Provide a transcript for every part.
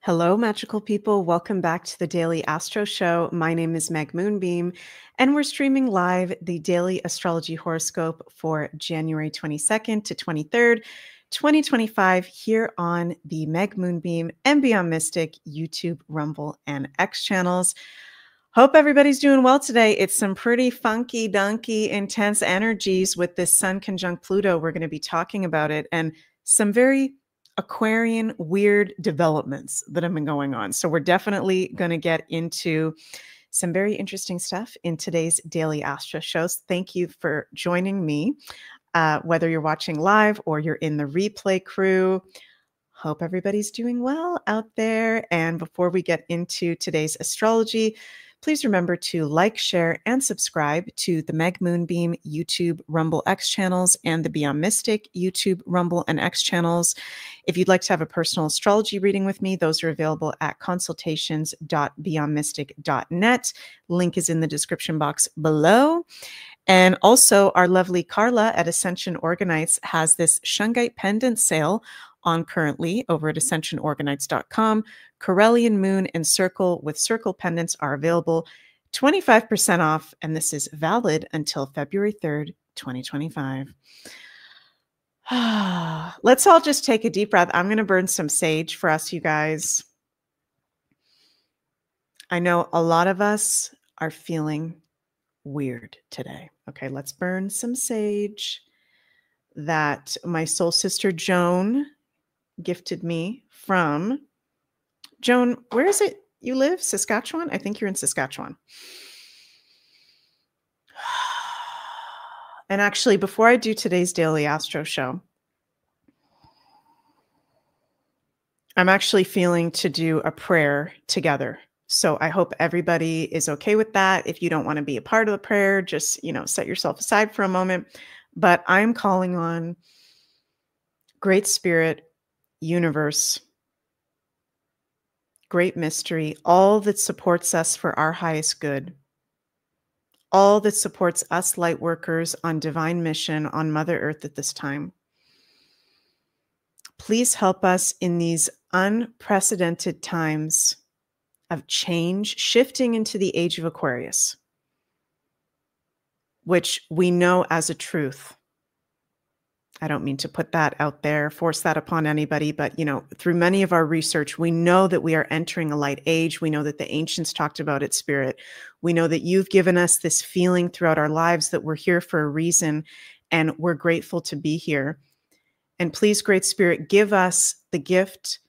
Hello, magical people. Welcome back to the Daily Astro Show. My name is Meg Moonbeam, and we're streaming live the daily astrology horoscope for January 22nd to 23rd, 2025, here on the Meg Moonbeam and Beyond Mystic YouTube, Rumble, and X channels. Hope everybody's doing well today. It's some pretty funky, dunky, intense energies with this Sun conjunct Pluto. We're going to be talking about it and some very Aquarian weird developments that have been going on. So we're definitely going to get into some very interesting stuff in today's Daily Astro shows. Thank you for joining me, whether you're watching live or you're in the replay crew. Hope everybody's doing well out there. And before we get into today's astrology, please remember to like, share, and subscribe to the Meg Moonbeam YouTube, Rumble, X channels and the Beyond Mystic YouTube, Rumble, and X channels. If you'd like to have a personal astrology reading with me, those are available at consultations.beyondmystic.net. Link is in the description box below. And also, our lovely Carla at Ascension Organites has this Shungite pendant sale on currently over at ascensionorganites.com. Corellian Moon and Circle with Circle pendants are available 25% off, and this is valid until February 3rd, 2025. Let's all just take a deep breath. I'm going to burn some sage for us, you guys. I know a lot of us are feeling weird today. Okay, let's burn some sage that my soul sister Joan gifted me from. Joan, where is it you live? Saskatchewan? I think you're in Saskatchewan. And actually, before I do today's Daily Astro show, I'm actually feeling to do a prayer together. So I hope everybody is okay with that. If you don't want to be a part of the prayer, just, set yourself aside for a moment. But I'm calling on Great Spirit, Universe, Great Mystery, all that supports us for our highest good, all that supports us light workers on divine mission on Mother Earth at this time. Please help us in these unprecedented times of change, shifting into the age of Aquarius, which we know as a truth. I don't mean to put that out there, force that upon anybody, but, through many of our research, we know that we are entering a light age. We know that the ancients talked about it, Spirit. We know that you've given us this feeling throughout our lives that we're here for a reason, and we're grateful to be here. And please, Great Spirit, give us the gift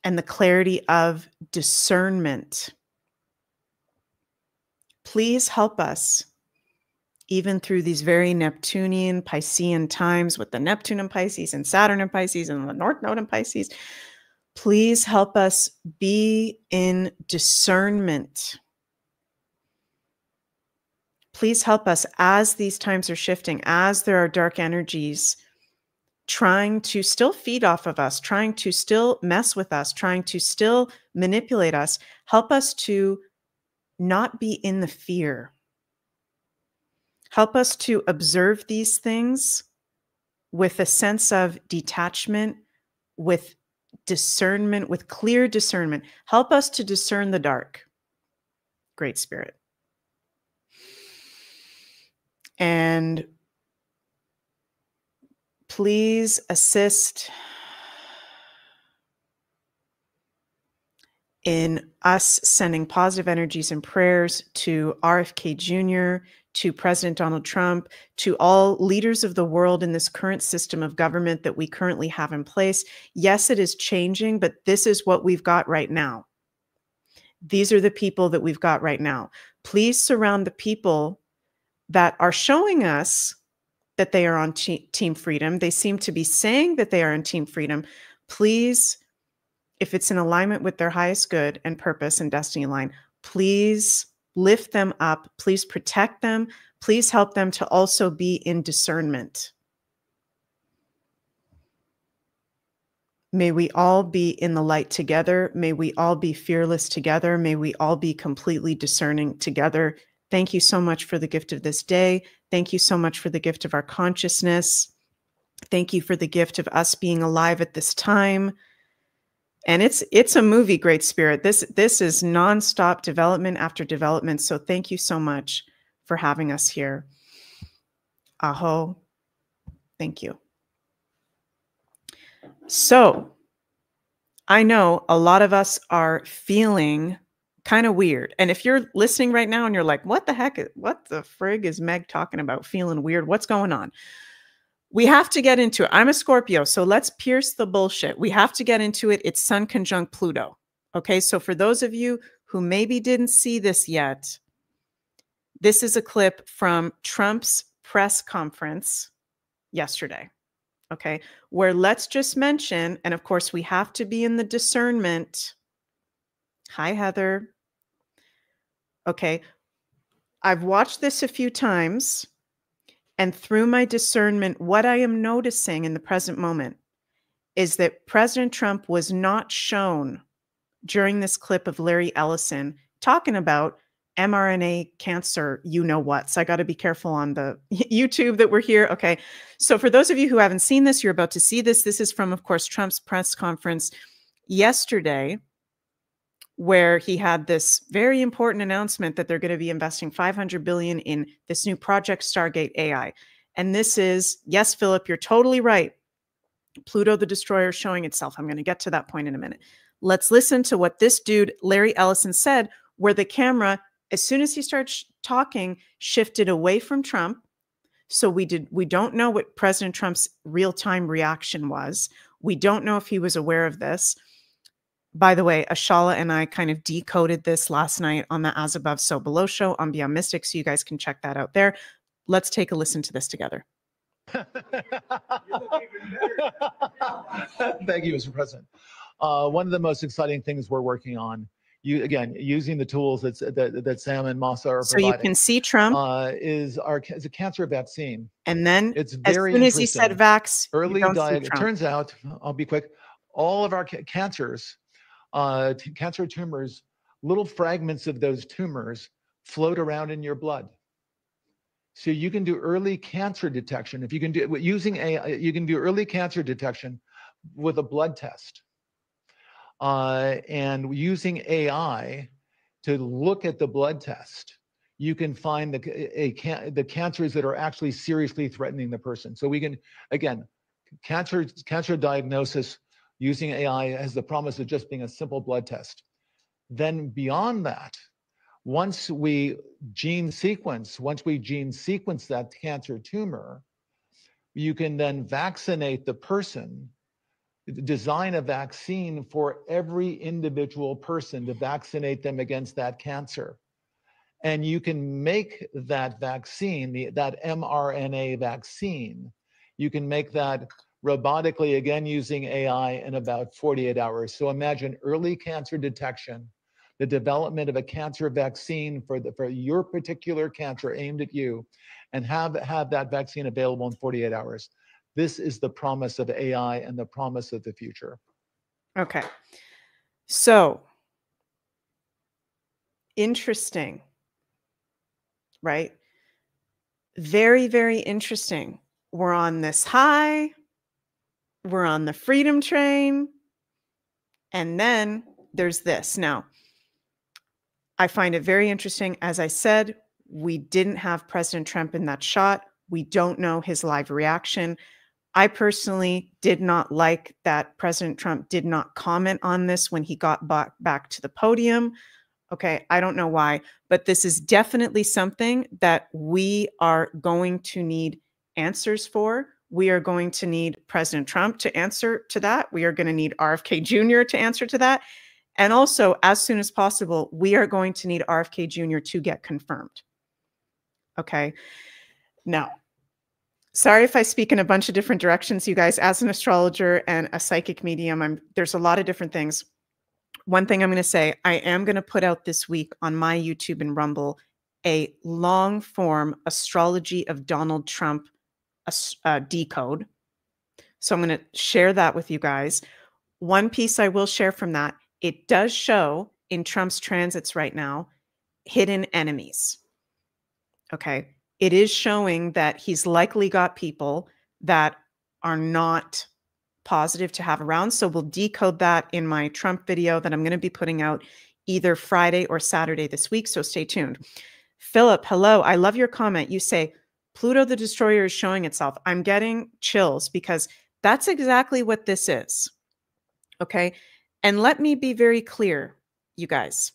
and the clarity of discernment. Please help us, even through these very Neptunian, Piscean times with the Neptune in Pisces and Saturn in Pisces and the North Node in Pisces. Please help us be in discernment. Please help us as these times are shifting, as there are dark energies trying to still feed off of us, trying to still mess with us, trying to still manipulate us. Help us to not be in the fear. Help us to observe these things with a sense of detachment, with discernment, with clear discernment. Help us to discern the dark, Great Spirit. And please assist in us sending positive energies and prayers to RFK Jr., to President Donald Trump, to all leaders of the world in this current system of government that we currently have in place. Yes, it is changing, but this is what we've got right now. These are the people that we've got right now. Please surround the people that are showing us that they are on Team Freedom. They seem to be saying that they are on Team Freedom. Please, if it's in alignment with their highest good and purpose and destiny line, please lift them up. Please protect them. Please help them to also be in discernment. May we all be in the light together. May we all be fearless together. May we all be completely discerning together. Thank you so much for the gift of this day. Thank you so much for the gift of our consciousness. Thank you for the gift of us being alive at this time. And it's a movie, Great Spirit. This is nonstop development after development. So thank you so much for having us here. Aho. Thank you. So I know a lot of us are feeling kind of weird. And if you're listening right now and you're like, what the heck, what the frig is Meg talking about? Feeling weird? What's going on? We have to get into it. I'm a Scorpio, so let's pierce the bullshit. We have to get into it. It's Sun conjunct Pluto. Okay, so for those of you who maybe didn't see this yet, this is a clip from Trump's press conference yesterday. Okay, where let's just mention, and of course we have to be in the discernment. Hi, Heather. Okay, I've watched this a few times, and through my discernment, what I am noticing in the present moment is that President Trump was not shown during this clip of Larry Ellison talking about mRNA cancer, you know what. So I got to be careful on the YouTube that we're here. Okay. So for those of you who haven't seen this, you're about to see this. This is from, of course, Trump's press conference yesterday, where he had this very important announcement that they're going to be investing $500 billion in this new project, Stargate AI. And this is, yes, Philip, you're totally right. Pluto the Destroyer showing itself. I'm going to get to that point in a minute. Let's listen to what this dude, Larry Ellison, said, where the camera, as soon as he starts talking, shifted away from Trump. So we don't know what President Trump's real-time reaction was. We don't know if he was aware of this. By the way, Ashala and I kind of decoded this last night on the As Above, So Below show on Beyond Mystic, so you guys can check that out there. Let's take a listen to this together. Thank you, Mr. President. One of the most exciting things we're working on, again, using the tools that Sam and Masa are providing. So you can see Trump is a cancer vaccine. And then it's very as soon as he said vax, it turns out, I'll be quick, all of our cancers, cancer tumors, little fragments of those tumors float around in your blood. So you can do early cancer detection. If you can do using AI, you can do early cancer detection with a blood test. And using AI to look at the blood test, you can find the cancers that are actually seriously threatening the person. So we can, again, cancer diagnosis using AI has the promise of just being a simple blood test. Then beyond that, once we gene sequence that cancer tumor, you can then vaccinate the person, design a vaccine for every individual person to vaccinate them against that cancer. And you can make that vaccine, that mRNA vaccine, you can make that robotically, again, using AI in about 48 hours. So imagine early cancer detection, the development of a cancer vaccine for your particular cancer aimed at you, and have that vaccine available in 48 hours. This is the promise of AI and the promise of the future. Okay. So interesting, right? Very, very interesting. We're on this high. We're on the freedom train. And then there's this. Now, I find it very interesting. As I said, we didn't have President Trump in that shot. We don't know his live reaction. I personally did not like that President Trump did not comment on this when he got back to the podium. Okay, I don't know why, but this is definitely something that we are going to need answers for. We are going to need President Trump to answer to that. We are going to need RFK Jr. to answer to that. And also, as soon as possible, we are going to need RFK Jr. to get confirmed. Okay. Now, sorry if I speak in a bunch of different directions, you guys. As an astrologer and a psychic medium, there's a lot of different things. One thing I'm going to say, I am going to put out this week on my YouTube and Rumble a long form astrology of Donald Trump decode. So I'm going to share that with you guys. One piece I will share from that, it does show in Trump's transits right now, hidden enemies. Okay. It is showing that he's likely got people that are not positive to have around. So we'll decode that in my Trump video that I'm going to be putting out either Friday or Saturday this week. So stay tuned. Philip, hello. I love your comment. You say, Pluto the Destroyer is showing itself. I'm getting chills because that's exactly what this is. Okay. And let me be very clear, you guys.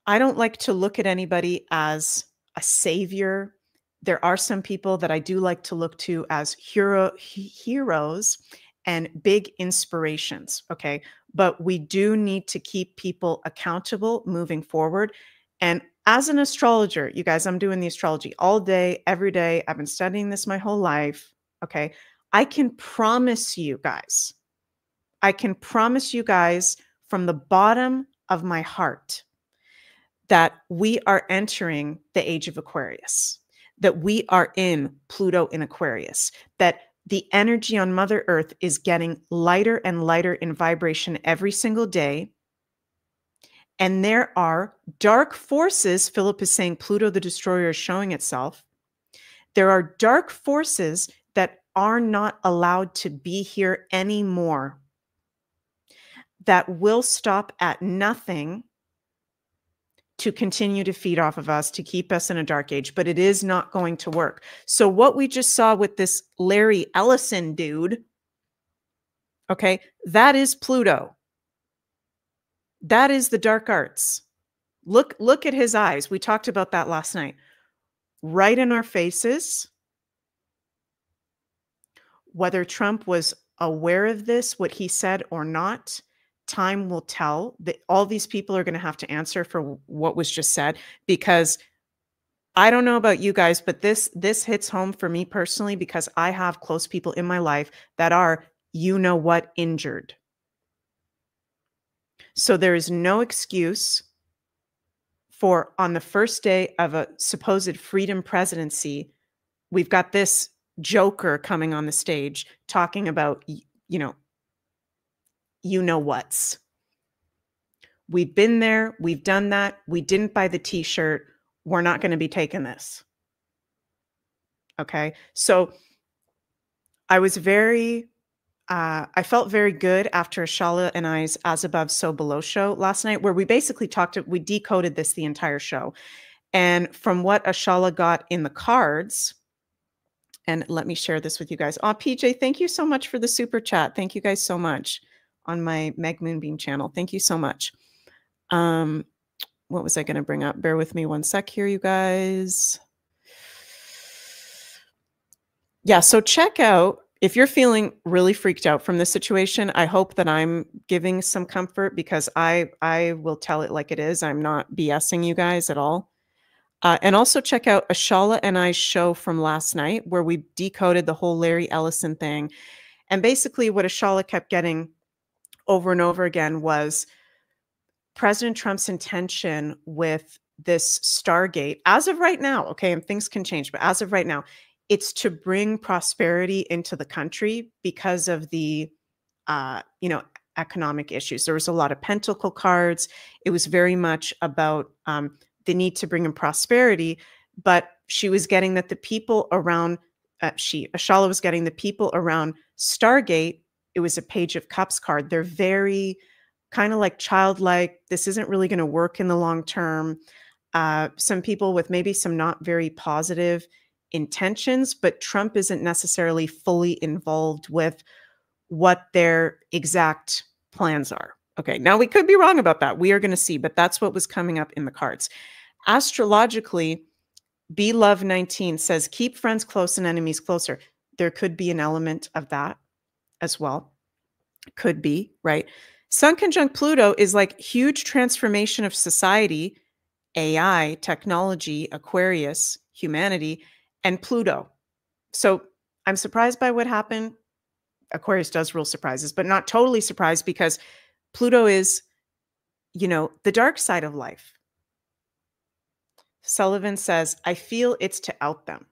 I don't like to look at anybody as a savior. There are some people that I do like to look to as heroes and big inspirations. Okay. But we do need to keep people accountable moving forward. And as an astrologer, you guys, I'm doing the astrology all day, every day. I've been studying this my whole life. Okay. I can promise you guys, from the bottom of my heart that we are entering the age of Aquarius, that we are in Pluto in Aquarius, that the energy on Mother Earth is getting lighter and lighter in vibration every single day. And there are dark forces. Philip is saying Pluto the Destroyer is showing itself. There are dark forces that are not allowed to be here anymore, that will stop at nothing to continue to feed off of us, to keep us in a dark age, but it is not going to work. So what we just saw with this Larry Ellison dude, okay, that is Pluto. That is the dark arts. Look at his eyes. We talked about that last night. Right in our faces. Whether Trump was aware of this, what he said or not, time will tell. All these people are going to have to answer for what was just said, because I don't know about you guys, but this hits home for me personally, because I have close people in my life that are, you know what, injured. So there is no excuse for, on the first day of a supposed freedom presidency, we've got this joker coming on the stage talking about, you know what's. We've been there. We've done that. We didn't buy the t-shirt. We're not going to be taking this. Okay. So I was I felt very good after Ashala and I's As Above, So Below show last night, where we basically we decoded this the entire show. And from what Ashala got in the cards, and let me share this with you guys. Oh, PJ, thank you so much for the super chat. Thank you guys so much on my Meg Moonbeam channel. Thank you so much. What was I going to bring up? Bear with me one sec here, you guys. Yeah, so check out, if you're feeling really freaked out from this situation, I hope that I'm giving some comfort, because I will tell it like it is. I'm not BSing you guys at all. And also check out Ashala and I's show from last night, where we decoded the whole Larry Ellison thing. And basically what Ashala kept getting over and over again was President Trump's intention with this Stargate, as of right now, okay, and things can change, but as of right now, it's to bring prosperity into the country because of the, economic issues. There was a lot of pentacle cards. It was very much about the need to bring in prosperity, but she was getting that the people around, Ashala was getting the people around Stargate, it was a Page of Cups card. They're very kind of like childlike. This isn't really going to work in the long term. Some people with maybe some not very positive intentions, but Trump isn't necessarily fully involved with what their exact plans are. Okay, now we could be wrong about that. We are going to see, but that's what was coming up in the cards. Astrologically, Be Love 19 says, keep friends close and enemies closer. There could be an element of that as well. Could be, right? Sun conjunct Pluto is like huge transformation of society, AI, technology, Aquarius, humanity, and Pluto. So I'm surprised by what happened. Aquarius does rule surprises, but not totally surprised, because Pluto is, the dark side of life. Sullivan says, I feel it's to out them,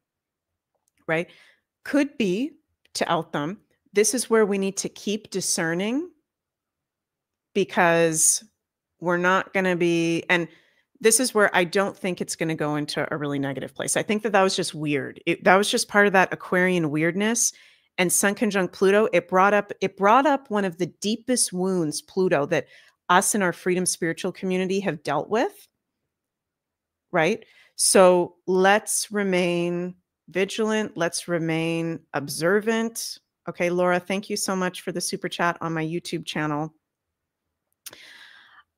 right? Could be to out them. This is where we need to keep discerning, because we're not going to be, and this is where I don't think it's going to go into a really negative place. I think that was just weird. That was just part of that Aquarian weirdness. And Sun conjunct Pluto, it brought up one of the deepest wounds, Pluto, that us in our freedom spiritual community have dealt with, right? So let's remain vigilant. Let's remain observant. Okay, Laura, thank you so much for the super chat on my YouTube channel.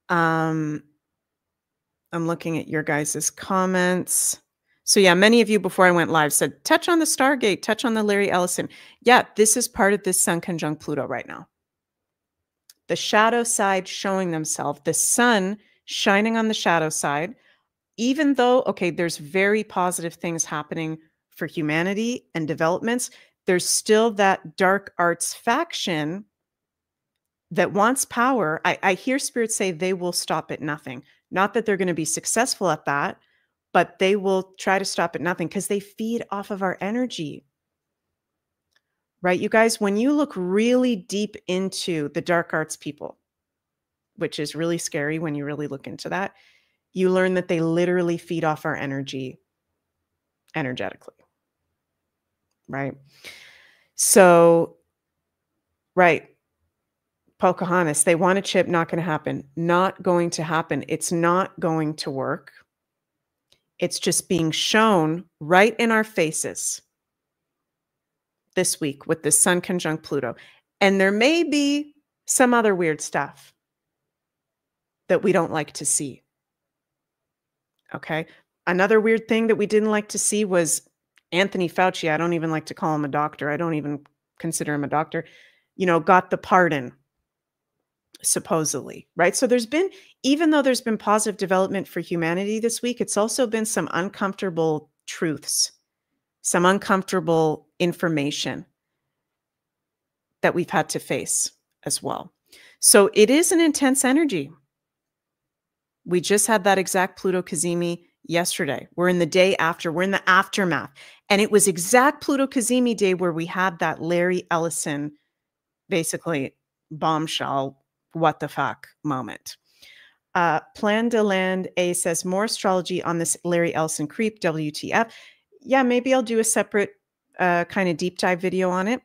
I'm looking at your guys' comments. So yeah, many of you before I went live said, touch on the Stargate, touch on the Larry Ellison. Yeah, this is part of this Sun conjunct Pluto right now. The shadow side showing themselves, the sun shining on the shadow side, even though, okay, there's very positive things happening for humanity and developments, there's still that dark arts faction that wants power. I hear spirits say they will stop at nothing. Not that they're going to be successful at that, but they will try to stop at nothing because they feed off of our energy. Right, you guys, when you look really deep into the dark arts people, which is really scary when you really look into that, you learn that they literally feed off our energy energetically. Right? So, right. Pocahontas, they want a chip, not going to happen. Not going to happen. It's not going to work. It's just being shown right in our faces this week with the Sun conjunct Pluto. And there may be some other weird stuff that we don't like to see. Okay. Another weird thing that we didn't like to see was Anthony Fauci. I don't even like to call him a doctor. I don't even consider him a doctor, you know, got the pardon, supposedly, right? So there's been, even though there's been positive development for humanity this week, it's also been some uncomfortable truths, some uncomfortable information that we've had to face as well. So it is an intense energy. We just had that exact Pluto Cazimi yesterday. We're in the day after, we're in the aftermath. And it was exact Pluto Cazimi day where we had that Larry Ellison, basically bombshell, what the fuck moment. Plan de Land A says, more astrology on this Larry Ellison creep, WTF. Yeah, maybe I'll do a separate kind of deep dive video on it.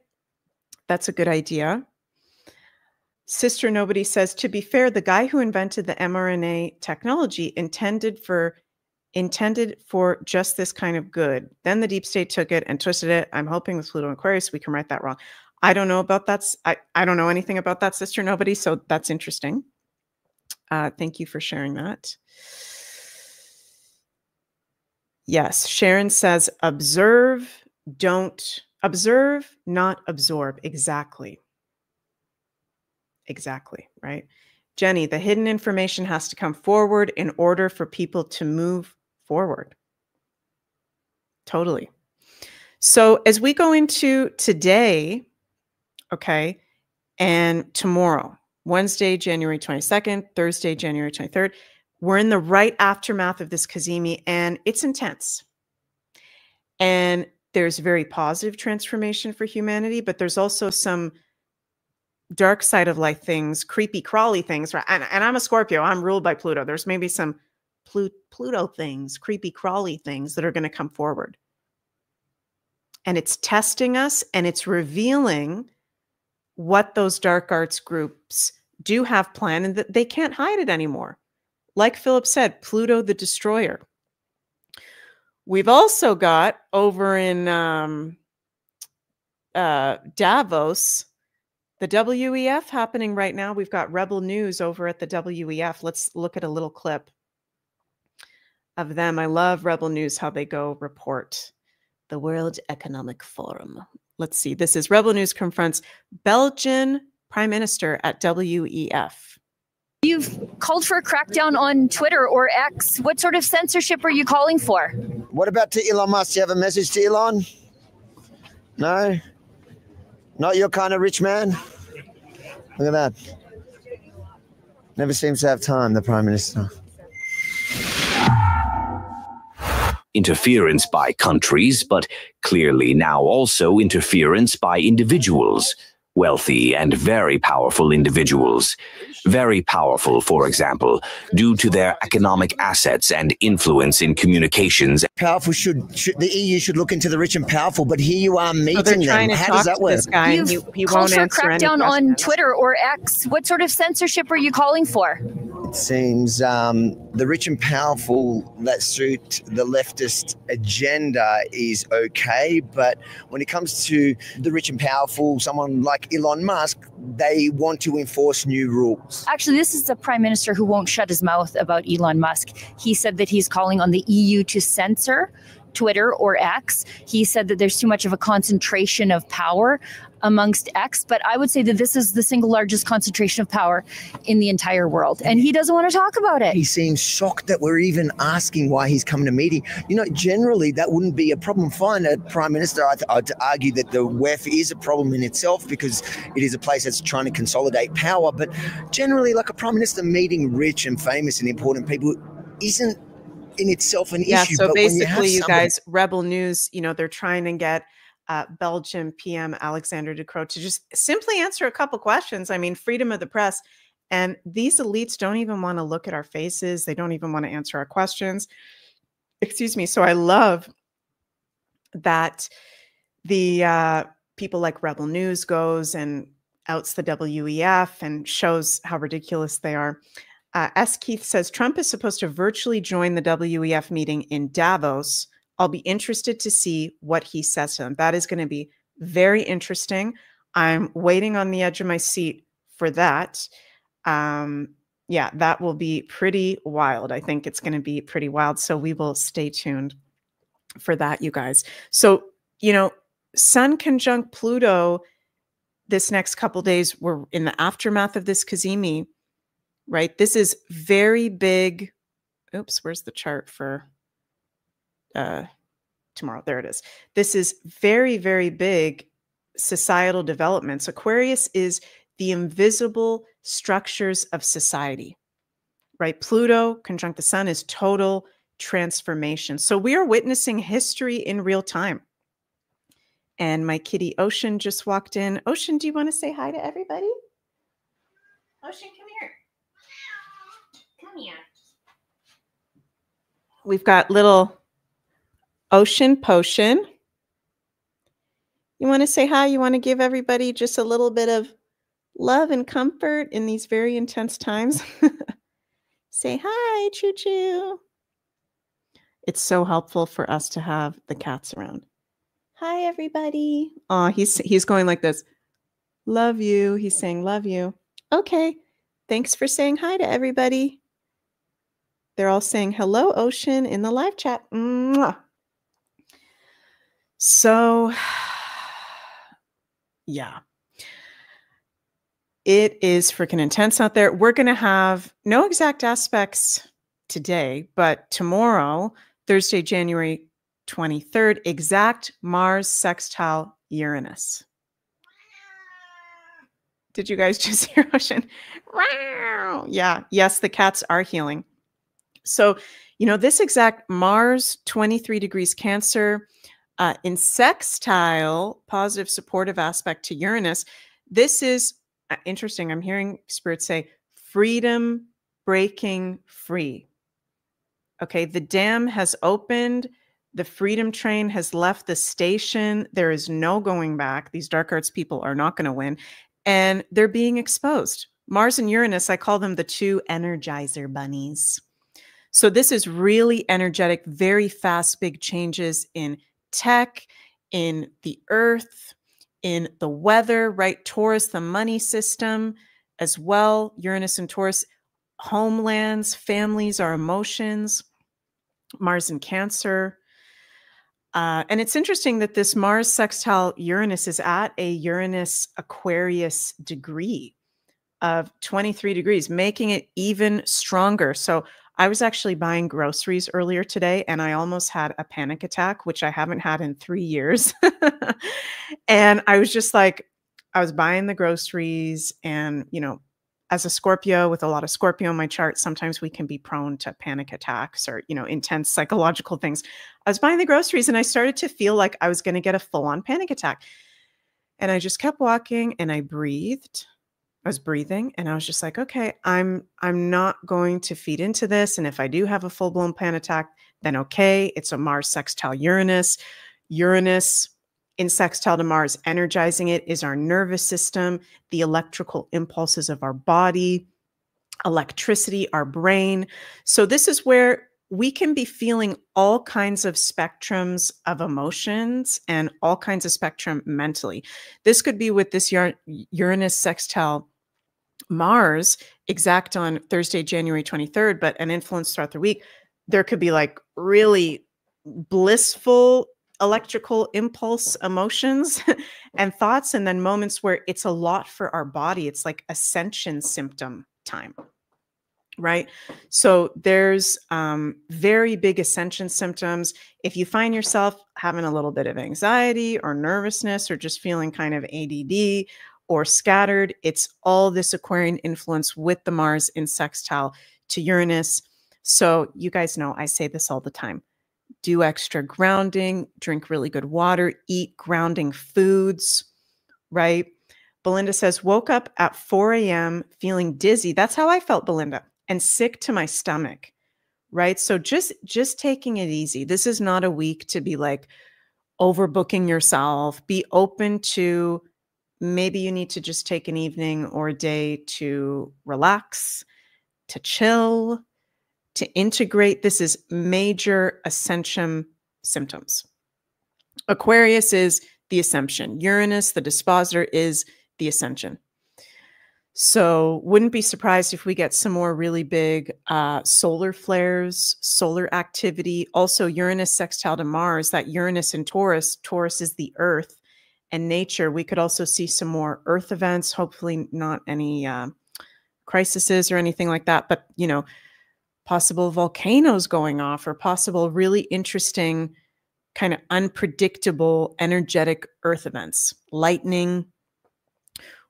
That's a good idea. Sister Nobody says, to be fair, the guy who invented the mRNA technology intended for just this kind of good. Then the deep state took it and twisted it. I'm hoping with Pluto and Aquarius, we can right that wrong. I don't know about that. I don't know anything about that, Sister Nobody. So that's interesting. Thank you for sharing that. Yes. Sharon says, observe, not absorb. Exactly. Exactly. Right. Jenny, the hidden information has to come forward in order for people to move forward. Totally. So as we go into today, okay, and tomorrow, Wednesday, January 22nd, Thursday, January 23rd, we're in the right aftermath of this Cazimi, and it's intense. And there's very positive transformation for humanity, but there's also some dark side of life things, creepy, crawly things. Right? And I'm a Scorpio. I'm ruled by Pluto. There's maybe some Pluto things, creepy, crawly things that are going to come forward. And it's testing us, and it's revealing what those dark arts groups do have planned, and that they can't hide it anymore. Like Philip said, Pluto the Destroyer. We've also got over in Davos, the WEF happening right now. We've got Rebel News over at the WEF. Let's look at a little clip of them. I love Rebel News, how they go report the World Economic Forum. Let's see. This is Rebel News confronts Belgian Prime Minister at WEF. You've called for a crackdown on Twitter or X. What sort of censorship are you calling for? What about to Elon Musk? Do you have a message to Elon? No? Not your kind of rich man? Look at that. Never seems to have time, the Prime Minister. Interference by countries, but clearly now also interference by individuals. wealthy, and very powerful individuals. Very powerful, for example, due to their economic assets and influence in communications. Powerful the EU should look into the rich and powerful, but here you are meeting them. How does that work? This guy, and he won't for a answer any crackdown on questions. Twitter or X. What sort of censorship are you calling for? It seems the rich and powerful that suit the leftist agenda is okay, but when it comes to the rich and powerful, someone like Elon Musk, they want to enforce new rules. Actually, this is a prime minister who won't shut his mouth about Elon Musk. He said that he's calling on the EU to censor Twitter or X. He said that there's too much of a concentration of power amongst X, but I would say that this is the single largest concentration of power in the entire world, and he doesn't want to talk about it. He seems shocked that we're even asking why he's coming to meeting. You know, generally that wouldn't be a problem. Fine, a prime minister, I'd argue that the WEF is a problem in itself because it is a place that's trying to consolidate power, but generally, like, a prime minister meeting rich and famous and important people isn't in itself an issue. So but basically, you guys, Rebel News, you know, they're trying to get Belgian PM Alexander De Croo to just simply answer a couple questions. I mean, freedom of the press. And these elites don't even want to look at our faces. They don't even want to answer our questions. Excuse me. So I love that the people like Rebel News goes and outs the WEF and shows how ridiculous they are. S. Keith says, Trump is supposed to virtually join the WEF meeting in Davos. I'll be interested to see what he says to them. That is going to be very interesting. I'm waiting on the edge of my seat for that. Yeah, that will be pretty wild. I think it's going to be pretty wild. So we will stay tuned for that, you guys. So, you know, Sun conjunct Pluto this next couple days, we're in the aftermath of this Kazemi, right? This is very big. Oops, where's the chart for tomorrow? There it is. This is very, very big societal developments. Aquarius is the invisible structures of society, right? Pluto conjunct the sun is total transformation. So we are witnessing history in real time. And my kitty Ocean just walked in. Ocean, do you want to say hi to everybody? Ocean, come here. Come here. We've got little Ocean Potion. You want to say hi? You want to give everybody just a little bit of love and comfort in these very intense times? Say hi, Choo Choo. It's so helpful for us to have the cats around. Hi, everybody. Oh, he's going like this. Love you. He's saying love you. Okay. Thanks for saying hi to everybody. They're all saying hello, Ocean, in the live chat. Mwah. So, yeah. It is freaking intense out there. We're going to have no exact aspects today, but tomorrow, Thursday, January 23rd, exact Mars sextile Uranus. Did you guys just hear Ocean? Yeah. Yes, the cats are healing. So, you know, this exact Mars 23 degrees Cancer in sextile, positive supportive aspect to Uranus. This is interesting. I'm hearing Spirit say freedom breaking free. Okay, the dam has opened. The freedom train has left the station. There is no going back. These dark arts people are not going to win. And they're being exposed. Mars and Uranus, I call them the two energizer bunnies. So this is really energetic, very fast, big changes in tech, in the earth, in the weather, right? Taurus, the money system as well. Uranus and Taurus, homelands, families, our emotions. Mars and Cancer. And it's interesting that this Mars sextile Uranus is at a Uranus Aquarius degree of 23 degrees, making it even stronger. So I was actually buying groceries earlier today and I almost had a panic attack, which I haven't had in 3 years. And I was just like, I was buying the groceries and, you know, as a Scorpio with a lot of Scorpio in my chart, sometimes we can be prone to panic attacks or, you know, intense psychological things. I was buying the groceries and I started to feel like I was going to get a full-on panic attack. And I just kept walking and I breathed. I was breathing and I was just like, okay, I'm not going to feed into this. And if I do have a full-blown panic attack, then okay, it's a Mars sextile Uranus. Uranus in sextile to Mars, energizing it is our nervous system, the electrical impulses of our body, electricity, our brain. So this is where we can be feeling all kinds of spectrums of emotions and all kinds of spectrum mentally. This could be with this Uranus sextile Mars exact on Thursday, January 23rd, but an influence throughout the week. There could be like really blissful electrical impulse emotions and thoughts, and then moments where it's a lot for our body. It's like ascension symptom time, right? So there's very big ascension symptoms. If you find yourself having a little bit of anxiety or nervousness or just feeling kind of ADD or scattered, it's all this Aquarian influence with the Mars in sextile to Uranus. So you guys know I say this all the time. Do extra grounding, drink really good water, eat grounding foods, right? Belinda says, woke up at 4 a.m. feeling dizzy. That's how I felt, Belinda, and sick to my stomach, right? So just taking it easy. This is not a week to be like overbooking yourself. Be open to maybe you need to just take an evening or a day to relax, to chill, to integrate. This is major ascension symptoms. Aquarius is the ascension. Uranus, the dispositor, is the ascension. So wouldn't be surprised if we get some more really big solar flares, solar activity. Also Uranus sextile to Mars, that Uranus in Taurus. Taurus is the earth and nature. We could also see some more earth events, hopefully not any crises or anything like that, but you know, possible volcanoes going off or possible really interesting kind of unpredictable energetic earth events. Lightning.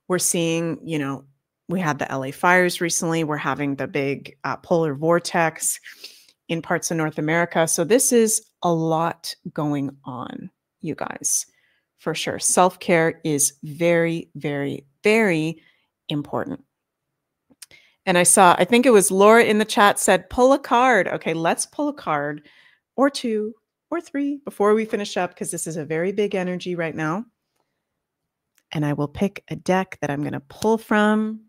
We're seeing, you know, we had the LA fires recently. We're having the big polar vortex in parts of North America. So this is a lot going on, you guys, for sure. Self-care is very, very, very important. And I think it was Laura in the chat said, pull a card. Okay, let's pull a card or two or three before we finish up, because this is a very big energy right now. And I will pick a deck that I'm going to pull from.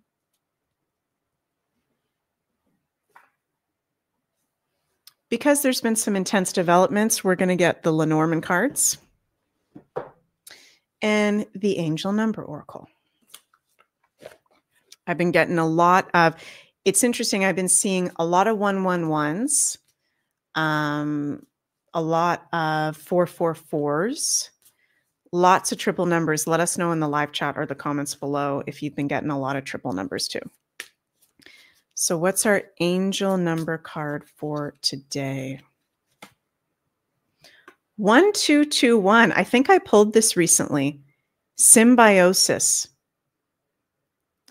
Because there's been some intense developments, we're going to get the Lenormand cards and the Angel Number Oracle. I've been getting a lot of, it's interesting, I've been seeing a lot of 111s, a lot of 444s, lots of triple numbers. Let us know in the live chat or the comments below if you've been getting a lot of triple numbers too. So what's our angel number card for today? 1221. I think I pulled this recently. Symbiosis.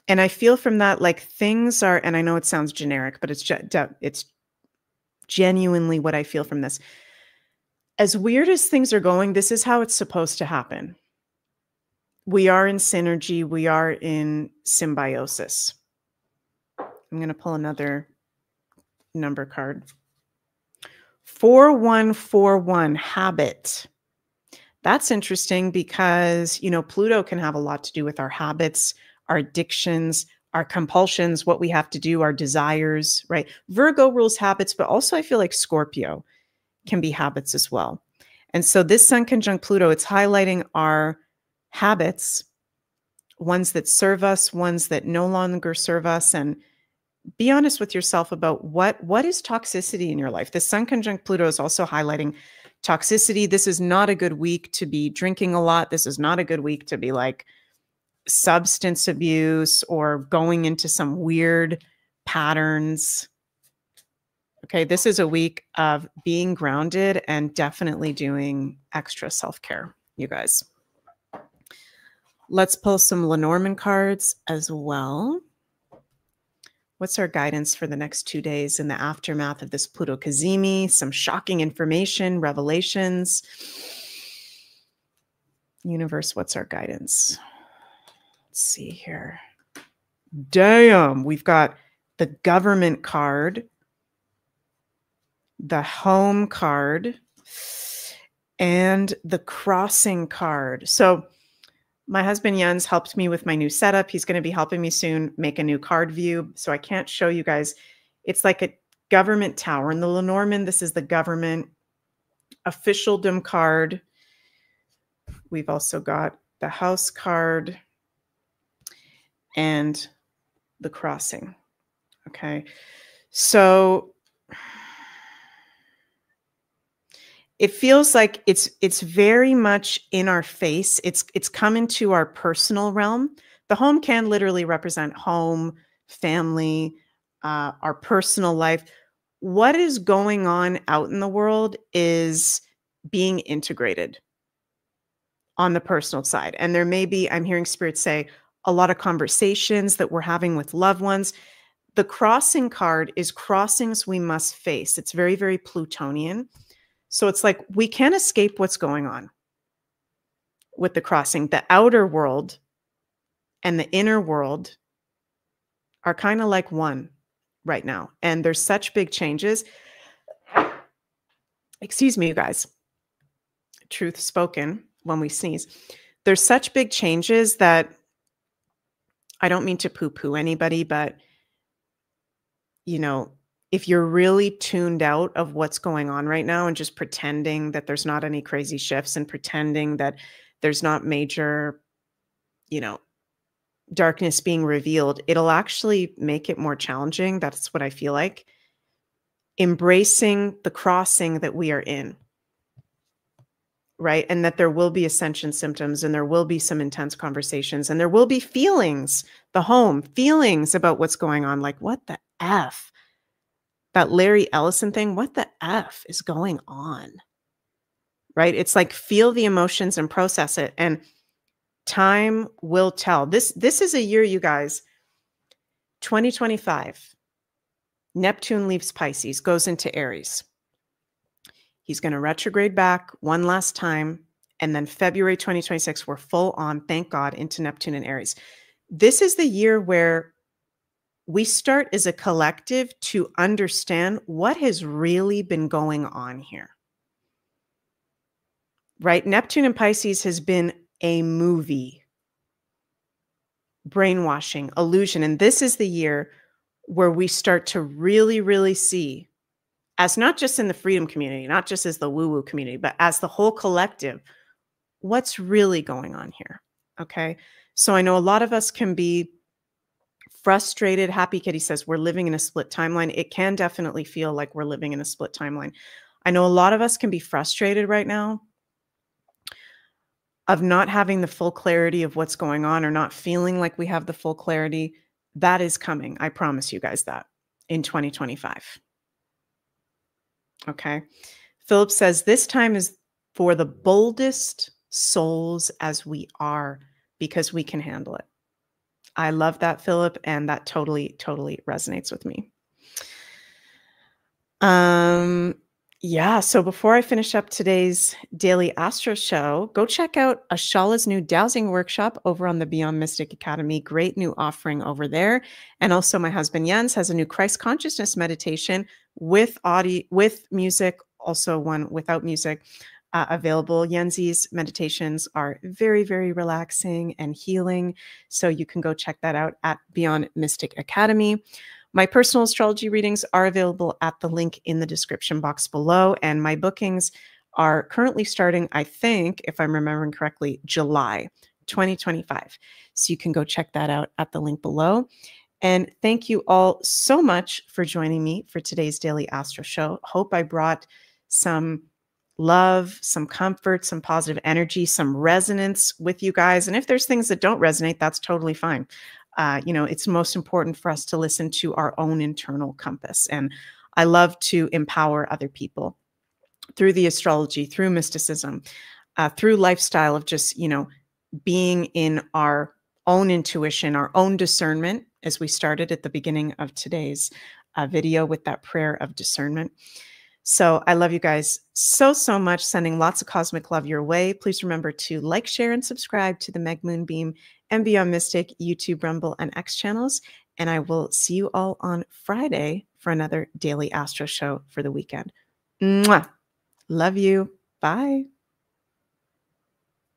And I feel from that, like things are, and I know it sounds generic, but it's genuinely what I feel from this. As weird as things are going, this is how it's supposed to happen. We are in synergy. We are in symbiosis. I'm going to pull another number card. 4141, habit. That's interesting because, you know, Pluto can have a lot to do with our habits, our addictions, our compulsions, what we have to do, our desires, right? Virgo rules habits, but also I feel like Scorpio can be habits as well. And so this Sun conjunct Pluto, it's highlighting our habits, ones that serve us, ones that no longer serve us, and be honest with yourself about what is toxicity in your life. The Sun conjunct Pluto is also highlighting toxicity. This is not a good week to be drinking a lot. This is not a good week to be like substance abuse or going into some weird patterns. Okay, this is a week of being grounded and definitely doing extra self-care, you guys. Let's pull some Lenormand cards as well. What's our guidance for the next 2 days in the aftermath of this Pluto Cazimi? Some shocking information, revelations. Universe, what's our guidance? Let's see here. Damn, we've got the government card, the home card, and the crossing card. So my husband Jens helped me with my new setup. He's going to be helping me soon make a new card view. So I can't show you guys. It's like a government tower. In the Lenormand, this is the government officialdom card. We've also got the house card and the crossing. Okay. So it feels like it's very much in our face. It's come into our personal realm. The home can literally represent home, family, our personal life. What is going on out in the world is being integrated on the personal side. And there may be, I'm hearing spirits say, a lot of conversations that we're having with loved ones. The crossing card is crossings we must face. It's very, very Plutonian. So it's like we can't escape what's going on with the crossing. The outer world and the inner world are kind of like one right now. And there's such big changes. Excuse me, you guys. Truth spoken when we sneeze. There's such big changes that I don't mean to poo-poo anybody, but you know, if you're really tuned out of what's going on right now and just pretending that there's not any crazy shifts and pretending that there's not major, you know, darkness being revealed, it'll actually make it more challenging. That's what I feel like. Embracing the crossing that we are in, right? And that there will be ascension symptoms and there will be some intense conversations and there will be feelings, the home, feelings about what's going on. Like, what the F? That Larry Ellison thing, what the F is going on? Right? It's like feel the emotions and process it. And time will tell. This is a year, you guys, 2025. Neptune leaves Pisces, goes into Aries. He's going to retrograde back one last time. And then February 2026, we're full on, thank God, into Neptune and Aries. This is the year where we start as a collective to understand what has really been going on here. Right? Neptune and Pisces has been a movie. Brainwashing, illusion. And this is the year where we start to really, really see, as not just in the freedom community, not just as the woo-woo community, but as the whole collective, what's really going on here. Okay. So I know a lot of us can be frustrated. Happy Kitty says we're living in a split timeline. It can definitely feel like we're living in a split timeline. I know a lot of us can be frustrated right now of not having the full clarity of what's going on or not feeling like we have the full clarity. That is coming. I promise you guys that in 2025. Okay. Philip says this time is for the boldest souls as we are because we can handle it. I love that, Philip, and that totally, totally resonates with me. Yeah, so before I finish up today's Daily Astro Show, go check out Ashala's new dowsing workshop over on the Beyond Mystic Academy. Great new offering over there. And also my husband Jens has a new Christ consciousness meditation with audio, with music, also one without music. Available. Jens's meditations are very, very relaxing and healing. So you can go check that out at Beyond Mystic Academy. My personal astrology readings are available at the link in the description box below. And my bookings are currently starting, I think, if I'm remembering correctly, July 2025. So you can go check that out at the link below. And thank you all so much for joining me for today's Daily Astro Show. Hope I brought some love, some comfort, some positive energy, some resonance with you guys. And if there's things that don't resonate, that's totally fine. You know, it's most important for us to listen to our own internal compass. And I love to empower other people through the astrology, through mysticism, through lifestyle of just, you know, being in our own intuition, our own discernment, as we started at the beginning of today's video with that prayer of discernment. So I love you guys so, so much. Sending lots of cosmic love your way. Please remember to like, share, and subscribe to the Meg Moonbeam and Beyond Mystic YouTube, Rumble, and X channels. And I will see you all on Friday for another Daily Astro Show for the weekend. Mwah! Love you. Bye.